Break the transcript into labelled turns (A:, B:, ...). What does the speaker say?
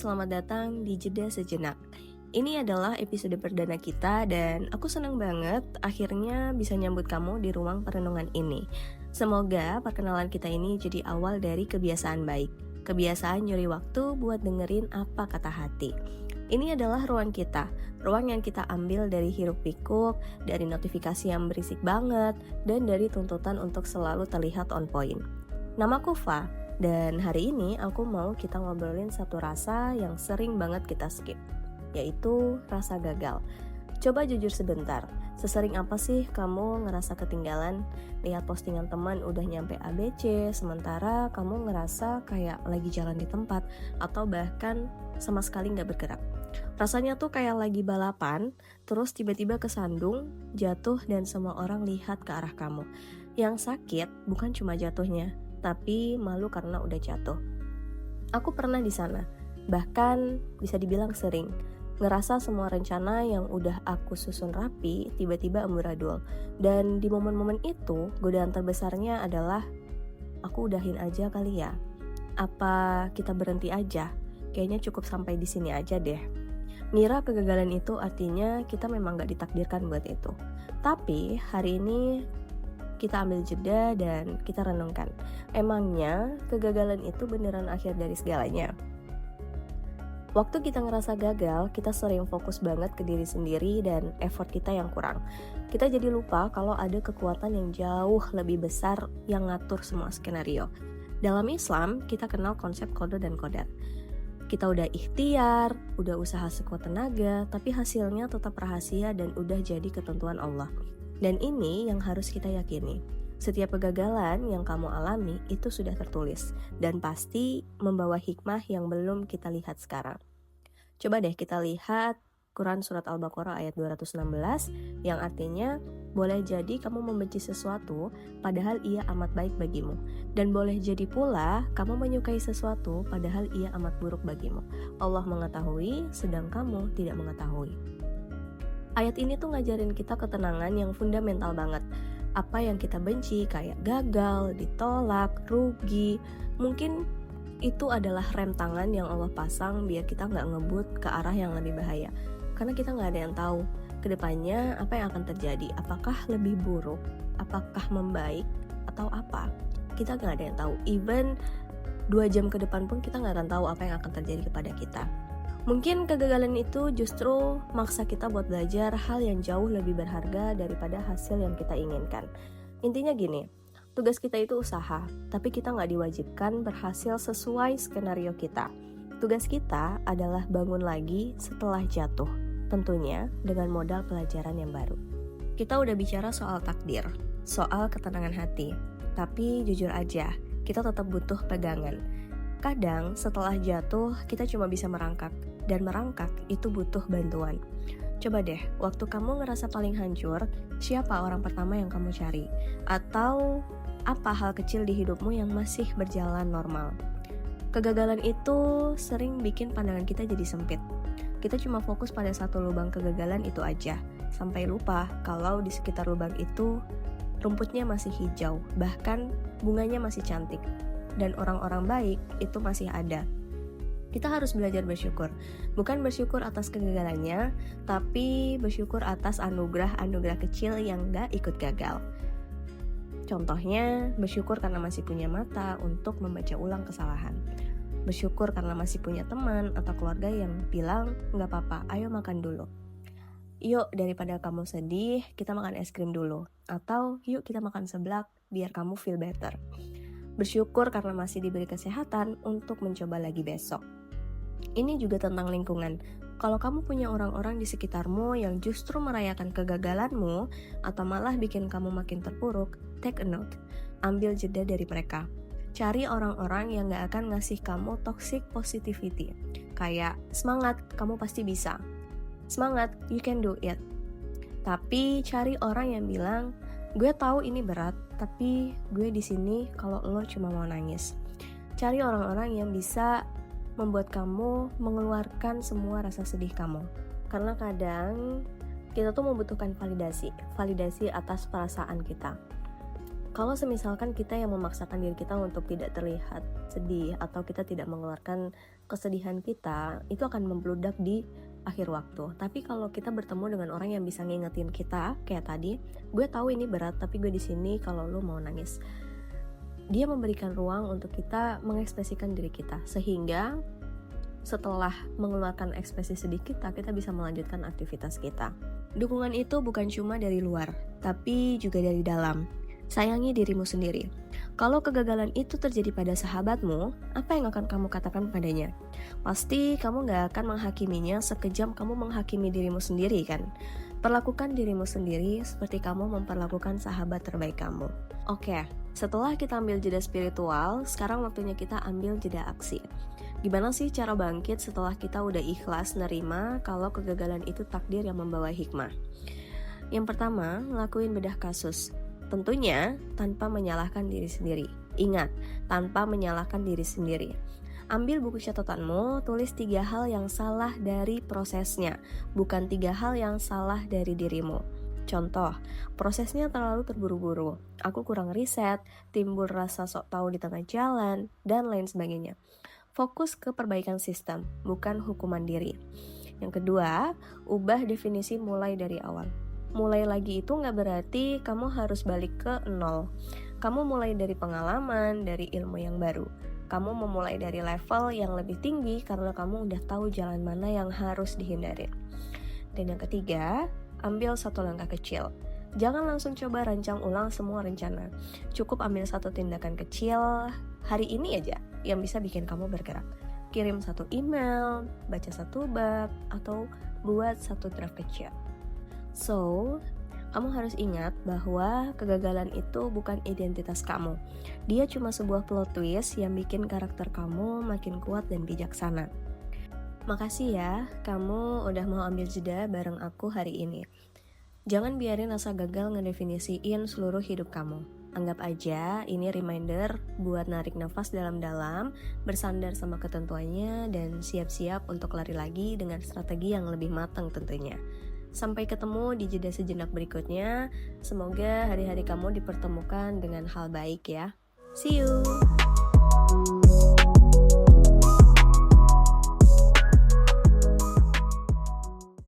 A: selamat datang di Jeda Sejenak. Ini adalah episode perdana kita dan aku senang banget akhirnya bisa nyambut kamu di ruang perenungan ini. Semoga perkenalan kita ini jadi awal dari kebiasaan baik. Kebiasaan nyuri waktu buat dengerin apa kata hati. Ini adalah ruang kita, ruang yang kita ambil dari hiruk pikuk, dari notifikasi yang berisik banget, dan dari tuntutan untuk selalu terlihat on point. Namaku Fa. Dan hari ini aku mau kita ngobrolin satu rasa yang sering banget kita skip, yaitu rasa gagal. Coba jujur sebentar, sesering apa sih kamu ngerasa ketinggalan? Lihat postingan teman udah nyampe ABC, sementara kamu ngerasa kayak lagi jalan di tempat, atau bahkan sama sekali gak bergerak. Rasanya tuh kayak lagi balapan, terus tiba-tiba kesandung, jatuh dan semua orang lihat ke arah kamu. Yang sakit bukan cuma jatuhnya, tapi malu karena udah jatuh. Aku pernah di sana, bahkan bisa dibilang sering, ngerasa semua rencana yang udah aku susun rapi tiba-tiba amburadul. Dan di momen-momen itu, godaan terbesarnya adalah, aku udahin aja kali ya. Apa kita berhenti aja? Kayaknya cukup sampai di sini aja deh. Ngira kegagalan itu artinya kita memang gak ditakdirkan buat itu. Tapi hari ini kita ambil jeda dan kita renungkan, emangnya kegagalan itu beneran akhir dari segalanya? Waktu kita ngerasa gagal, kita sering fokus banget ke diri sendiri dan effort kita yang kurang. Kita jadi lupa kalau ada kekuatan yang jauh lebih besar yang ngatur semua skenario. Dalam Islam, kita kenal konsep qada dan qadar. Kita udah ikhtiar, udah usaha sekuat tenaga, tapi hasilnya tetap rahasia dan udah jadi ketentuan Allah. Dan ini yang harus kita yakini. Setiap kegagalan yang kamu alami itu sudah tertulis dan pasti membawa hikmah yang belum kita lihat sekarang. Coba deh kita lihat Quran Surat Al-Baqarah ayat 216 yang artinya boleh jadi kamu membenci sesuatu padahal ia amat baik bagimu, dan boleh jadi pula kamu menyukai sesuatu padahal ia amat buruk bagimu. Allah mengetahui sedang kamu tidak mengetahui. Ayat ini tuh ngajarin kita ketenangan yang fundamental banget. Apa yang kita benci kayak gagal, ditolak, rugi, mungkin itu adalah rem tangan yang Allah pasang biar kita gak ngebut ke arah yang lebih bahaya. Karena kita gak ada yang tahu kedepannya apa yang akan terjadi. Apakah lebih buruk, apakah membaik, atau apa. Kita gak ada yang tahu. Even 2 jam ke depan pun kita gak akan tahu apa yang akan terjadi kepada kita. Mungkin kegagalan itu justru maksa kita buat belajar hal yang jauh lebih berharga daripada hasil yang kita inginkan. Intinya gini, tugas kita itu usaha, tapi kita nggak diwajibkan berhasil sesuai skenario kita. Tugas kita adalah bangun lagi setelah jatuh, tentunya dengan modal pelajaran yang baru. Kita udah bicara soal takdir, soal ketenangan hati, tapi jujur aja, kita tetap butuh pegangan. Kadang setelah jatuh, kita cuma bisa merangkak. Dan merangkak itu butuh bantuan. Coba deh, waktu kamu ngerasa paling hancur, siapa orang pertama yang kamu cari? Atau apa hal kecil di hidupmu yang masih berjalan normal? Kegagalan itu sering bikin pandangan kita jadi sempit. Kita cuma fokus pada satu lubang kegagalan itu aja, sampai lupa kalau di sekitar lubang itu rumputnya masih hijau, bahkan bunganya masih cantik, dan orang-orang baik itu masih ada. Kita harus belajar bersyukur, bukan bersyukur atas kegagalannya, tapi bersyukur atas anugerah-anugerah kecil yang gak ikut gagal. Contohnya, bersyukur karena masih punya mata untuk membaca ulang kesalahan. Bersyukur karena masih punya teman atau keluarga yang bilang, gak apa-apa, ayo makan dulu. Yuk, daripada kamu sedih, kita makan es krim dulu. Atau, yuk kita makan seblak, biar kamu feel better. Bersyukur karena masih diberi kesehatan untuk mencoba lagi besok. Ini juga tentang lingkungan. Kalau kamu punya orang-orang di sekitarmu yang justru merayakan kegagalanmu atau malah bikin kamu makin terpuruk, take a note. Ambil jeda dari mereka. Cari orang-orang yang gak akan ngasih kamu toxic positivity. Kayak, semangat, kamu pasti bisa. Semangat, you can do it. Tapi cari orang yang bilang, gue tahu ini berat, tapi gue di sini kalau lo cuma mau nangis. Cari orang-orang yang bisa membuat kamu mengeluarkan semua rasa sedih kamu. Karena kadang kita tuh membutuhkan validasi atas perasaan kita. Kalau semisalkan kita yang memaksakan diri kita untuk tidak terlihat sedih atau kita tidak mengeluarkan kesedihan kita, itu akan membludak di akhir waktu. Tapi kalau kita bertemu dengan orang yang bisa ngingetin kita, kayak tadi, gue tahu ini berat, tapi gue di sini kalau lu mau nangis. Dia memberikan ruang untuk kita mengekspresikan diri kita, sehingga setelah mengeluarkan ekspresi sedih kita bisa melanjutkan aktivitas kita. Dukungan itu bukan cuma dari luar, tapi juga dari dalam. Sayangi dirimu sendiri. Kalau kegagalan itu terjadi pada sahabatmu, apa yang akan kamu katakan padanya? Pasti kamu gak akan menghakiminya sekejam kamu menghakimi dirimu sendiri kan? Perlakukan dirimu sendiri seperti kamu memperlakukan sahabat terbaik kamu. Oke, setelah kita ambil jeda spiritual, sekarang waktunya kita ambil jeda aksi. Gimana sih cara bangkit setelah kita udah ikhlas nerima kalau kegagalan itu takdir yang membawa hikmah? Yang pertama, lakuin bedah kasus. Tentunya tanpa menyalahkan diri sendiri. Ingat, tanpa menyalahkan diri sendiri. Ambil buku catatanmu, tulis 3 hal yang salah dari prosesnya, bukan 3 hal yang salah dari dirimu. Contoh, prosesnya terlalu terburu-buru, aku kurang riset, timbul rasa sok tahu di tengah jalan, dan lain sebagainya. Fokus ke perbaikan sistem, bukan hukuman diri. Yang kedua, ubah definisi mulai dari awal. Mulai lagi itu gak berarti kamu harus balik ke nol. Kamu mulai dari pengalaman, dari ilmu yang baru. Kamu memulai dari level yang lebih tinggi karena kamu udah tahu jalan mana yang harus dihindarin. Dan yang ketiga, ambil satu langkah kecil. Jangan langsung coba rancang ulang semua rencana. Cukup ambil satu tindakan kecil hari ini aja yang bisa bikin kamu bergerak. Kirim satu email, baca satu bab, atau buat satu draft kecil. So, kamu harus ingat bahwa kegagalan itu bukan identitas kamu. Dia cuma sebuah plot twist yang bikin karakter kamu makin kuat dan bijaksana. Makasih ya, kamu udah mau ambil jeda bareng aku hari ini. Jangan biarin rasa gagal ngedefinisiin seluruh hidup kamu. Anggap aja ini reminder buat narik nafas dalam-dalam, bersandar sama ketentuannya, dan siap-siap untuk lari lagi dengan strategi yang lebih matang tentunya. Sampai ketemu di jeda sejenak berikutnya. Semoga hari-hari kamu dipertemukan dengan hal baik ya. See you!